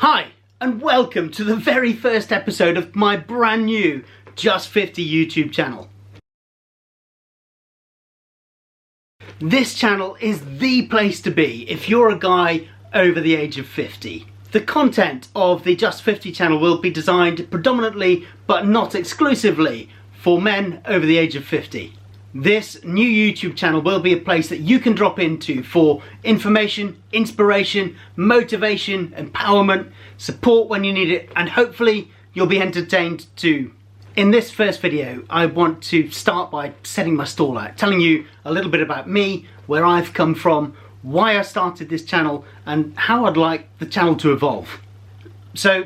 Hi, and welcome to the very first episode of my brand new Just 50 YouTube channel. This channel is the place to be if you're a guy over the age of 50. The content of the Just 50 channel will be designed predominantly, but not exclusively, for men over the age of 50. This new YouTube channel will be a place that you can drop into for information, inspiration, motivation, empowerment, support when you need it, and hopefully you'll be entertained too. In this first video, I want to start by setting my stall out, telling you a little bit about me, where I've come from, why I started this channel, and how I'd like the channel to evolve. So,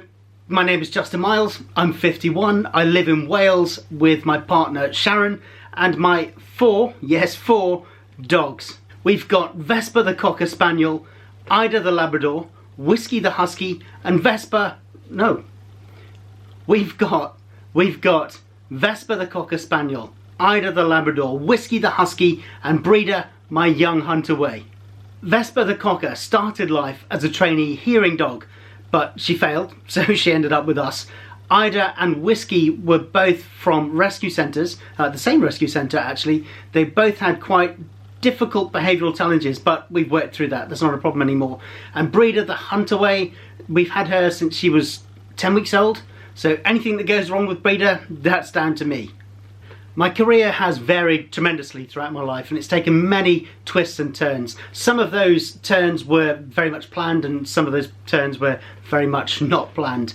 my name is Justin Miles, I'm 51, I live in Wales with my partner Sharon, and my four dogs. We've got Vesper the Cocker Spaniel, Ida the Labrador, Whiskey the Husky, and We've got Vesper the Cocker Spaniel, Ida the Labrador, Whiskey the Husky, and Breeder, my young Hunter-Way. Vesper the Cocker started life as a trainee hearing dog, but she failed, so she ended up with us. Ida and Whiskey were both from rescue centres, the same rescue centre actually. They both had quite difficult behavioural challenges, but we've worked through that, that's not a problem anymore. And Breeder, the Hunter-Way, we've had her since she was 10 weeks old, so anything that goes wrong with Breeder, that's down to me. My career has varied tremendously throughout my life, and it's taken many twists and turns. Some of those turns were very much planned, and some of those turns were very much not planned.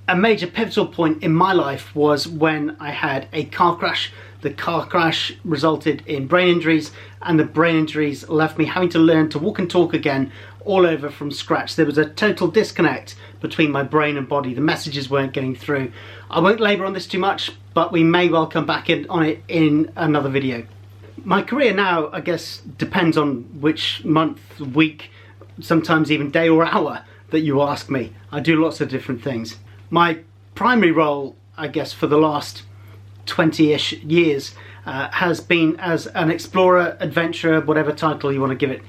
A major pivotal point in my life was when I had a car crash. The car crash resulted in brain injuries, and the brain injuries left me having to learn to walk and talk again all over from scratch. There was a total disconnect between my brain and body. The messages weren't getting through. I won't labour on this too much, but we may well come back on it in another video. My career now, I guess, depends on which month, week, sometimes even day or hour that you ask me. I do lots of different things. My primary role, I guess, for the last 20-ish years has been as an explorer, adventurer, whatever title you want to give it.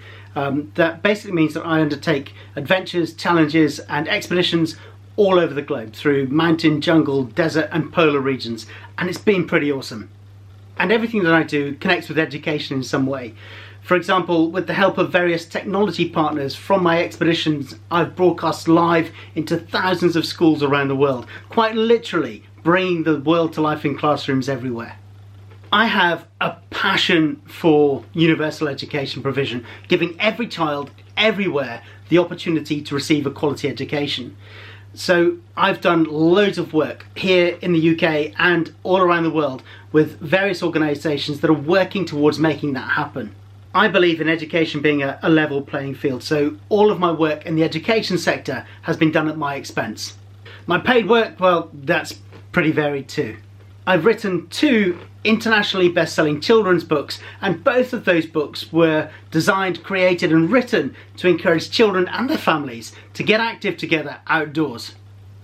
That basically means that I undertake adventures, challenges and expeditions all over the globe through mountain, jungle, desert and polar regions, and it's been pretty awesome. And everything that I do connects with education in some way. For example, with the help of various technology partners from my expeditions, I've broadcast live into thousands of schools around the world, quite literally bringing the world to life in classrooms everywhere. I have a passion for universal education provision, giving every child everywhere the opportunity to receive a quality education. So I've done loads of work here in the UK and all around the world with various organisations that are working towards making that happen. I believe in education being a level playing field, so all of my work in the education sector has been done at my expense. My paid work, well, that's pretty varied too. I've written 2 internationally best-selling children's books, and both of those books were designed, created and written to encourage children and their families to get active together outdoors.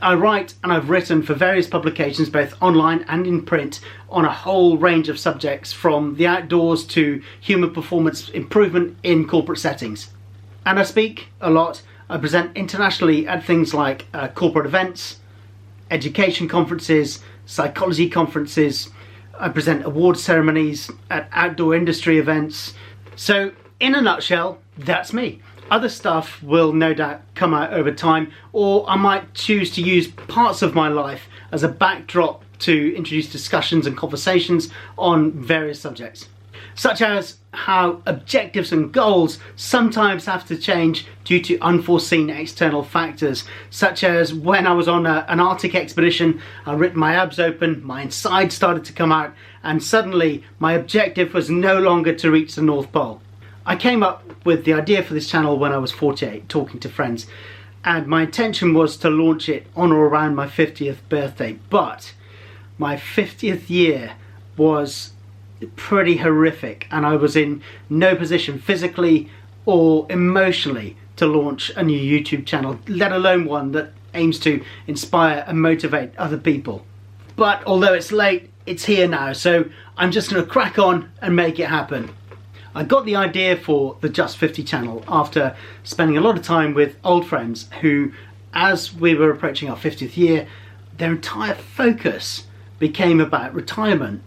I write and I've written for various publications, both online and in print, on a whole range of subjects from the outdoors to human performance improvement in corporate settings. And I speak a lot. I present internationally at things like corporate events, education conferences, psychology conferences. I present award ceremonies at outdoor industry events. So in a nutshell, that's me. Other stuff will no doubt come out over time, or I might choose to use parts of my life as a backdrop to introduce discussions and conversations on various subjects, such as how objectives and goals sometimes have to change due to unforeseen external factors, such as when I was on an Arctic expedition, I ripped my abs open, my insides started to come out, and suddenly my objective was no longer to reach the North Pole. I came up with the idea for this channel when I was 48, talking to friends, and my intention was to launch it on or around my 50th birthday, but my 50th year was pretty horrific and I was in no position physically or emotionally to launch a new YouTube channel, let alone one that aims to inspire and motivate other people. But although it's late, it's here now, so I'm just going to crack on and make it happen. I got the idea for the Just 50 channel after spending a lot of time with old friends who as we were approaching our 50th year, their entire focus became about retirement.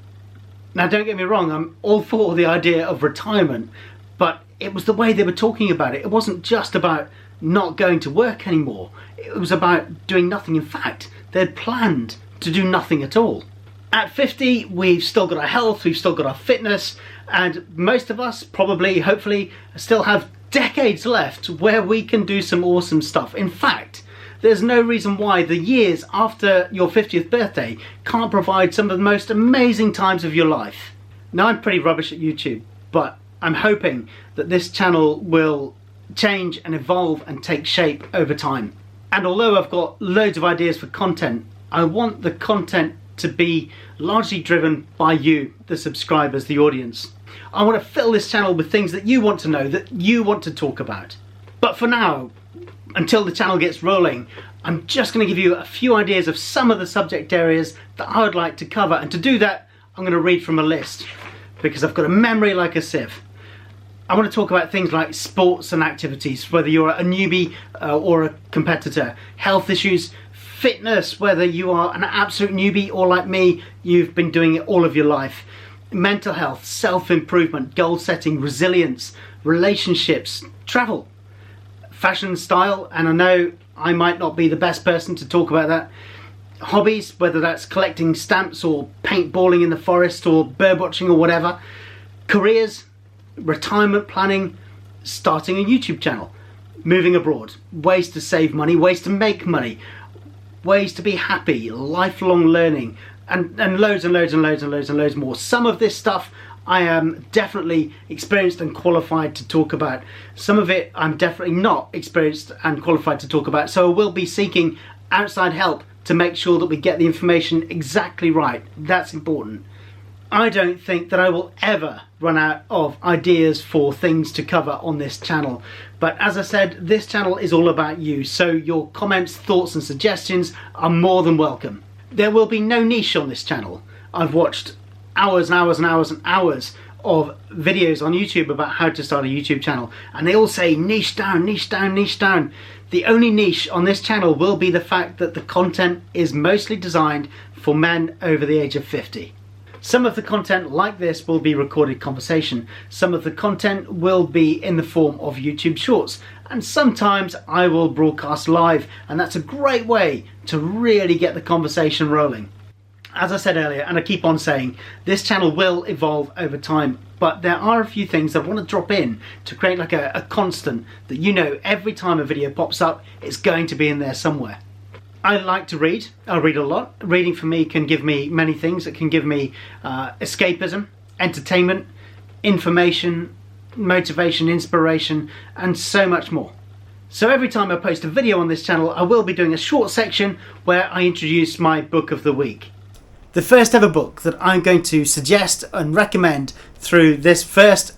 Now, don't get me wrong, I'm all for the idea of retirement, but it was the way they were talking about it. It wasn't just about not going to work anymore. It was about doing nothing. In fact, they'd planned to do nothing at all. At 50, we've still got our health, we've still got our fitness, and most of us probably, hopefully, still have decades left where we can do some awesome stuff. In fact, there's no reason why the years after your 50th birthday can't provide some of the most amazing times of your life. Now, I'm pretty rubbish at YouTube, but I'm hoping that this channel will change and evolve and take shape over time. And although I've got loads of ideas for content, I want the content to be largely driven by you, the subscribers, the audience. I want to fill this channel with things that you want to know, that you want to talk about. But for now, until the channel gets rolling, I'm just going to give you a few ideas of some of the subject areas that I would like to cover. And to do that, I'm going to read from a list, because I've got a memory like a sieve. I want to talk about things like sports and activities, whether you're a newbie or a competitor, health issues, fitness, whether you are an absolute newbie or like me, you've been doing it all of your life, mental health, self-improvement, goal setting, resilience, relationships, travel, fashion, style, and I know I might not be the best person to talk about that, hobbies, whether that's collecting stamps or paintballing in the forest or birdwatching or whatever, careers, retirement planning, starting a YouTube channel, moving abroad, ways to save money, ways to make money, ways to be happy, lifelong learning, and loads and loads and loads and loads and loads more. Some of this stuff I am definitely experienced and qualified to talk about. Some of it I'm definitely not experienced and qualified to talk about, so I will be seeking outside help to make sure that we get the information exactly right. That's important. I don't think that I will ever run out of ideas for things to cover on this channel. But as I said, this channel is all about you, so your comments, thoughts and suggestions are more than welcome. There will be no niche on this channel. I've watched hours and hours and hours and hours of videos on YouTube about how to start a YouTube channel, and they all say niche down, niche down, niche down. The only niche on this channel will be the fact that the content is mostly designed for men over the age of 50. Some of the content like this will be recorded conversation, some of the content will be in the form of YouTube shorts, and sometimes I will broadcast live, and that's a great way to really get the conversation rolling. As I said earlier, and I keep on saying, this channel will evolve over time, but there are a few things I want to drop in to create like a constant that you know every time a video pops up, it's going to be in there somewhere. I like to read. I read a lot. Reading for me can give me many things. It can give me escapism, entertainment, information, motivation, inspiration, and so much more. So every time I post a video on this channel, I will be doing a short section where I introduce my book of the week. The first ever book that I'm going to suggest and recommend through this first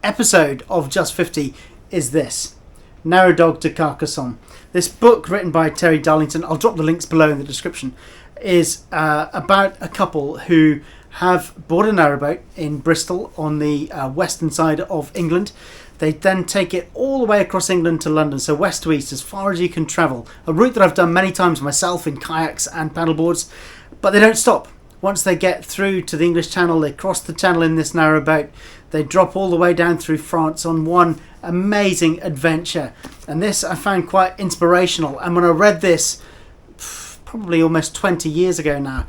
episode of Just 50 is this, Narrow Dog to Carcassonne. This book, written by Terry Darlington, I'll drop the links below in the description, is about a couple who have bought a narrowboat in Bristol on the western side of England. They then take it all the way across England to London, so west to east, as far as you can travel. A route that I've done many times myself in kayaks and paddleboards, but they don't stop. Once they get through to the English Channel, they cross the channel in this narrowboat. They drop all the way down through France on one amazing adventure. And this I found quite inspirational. And when I read this, probably almost 20 years ago now,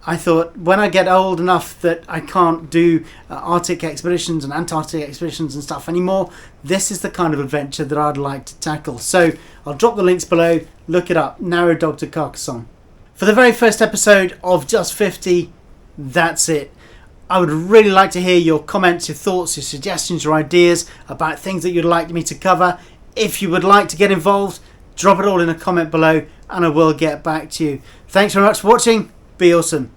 I thought, when I get old enough that I can't do Arctic expeditions and Antarctic expeditions and stuff anymore, this is the kind of adventure that I'd like to tackle. So I'll drop the links below. Look it up. Narrow Dog to Carcassonne. For the very first episode of Just 50, that's it. I would really like to hear your comments, your thoughts, your suggestions, your ideas about things that you'd like me to cover. If you would like to get involved, drop it all in a comment below and I will get back to you. Thanks very much for watching. Be awesome.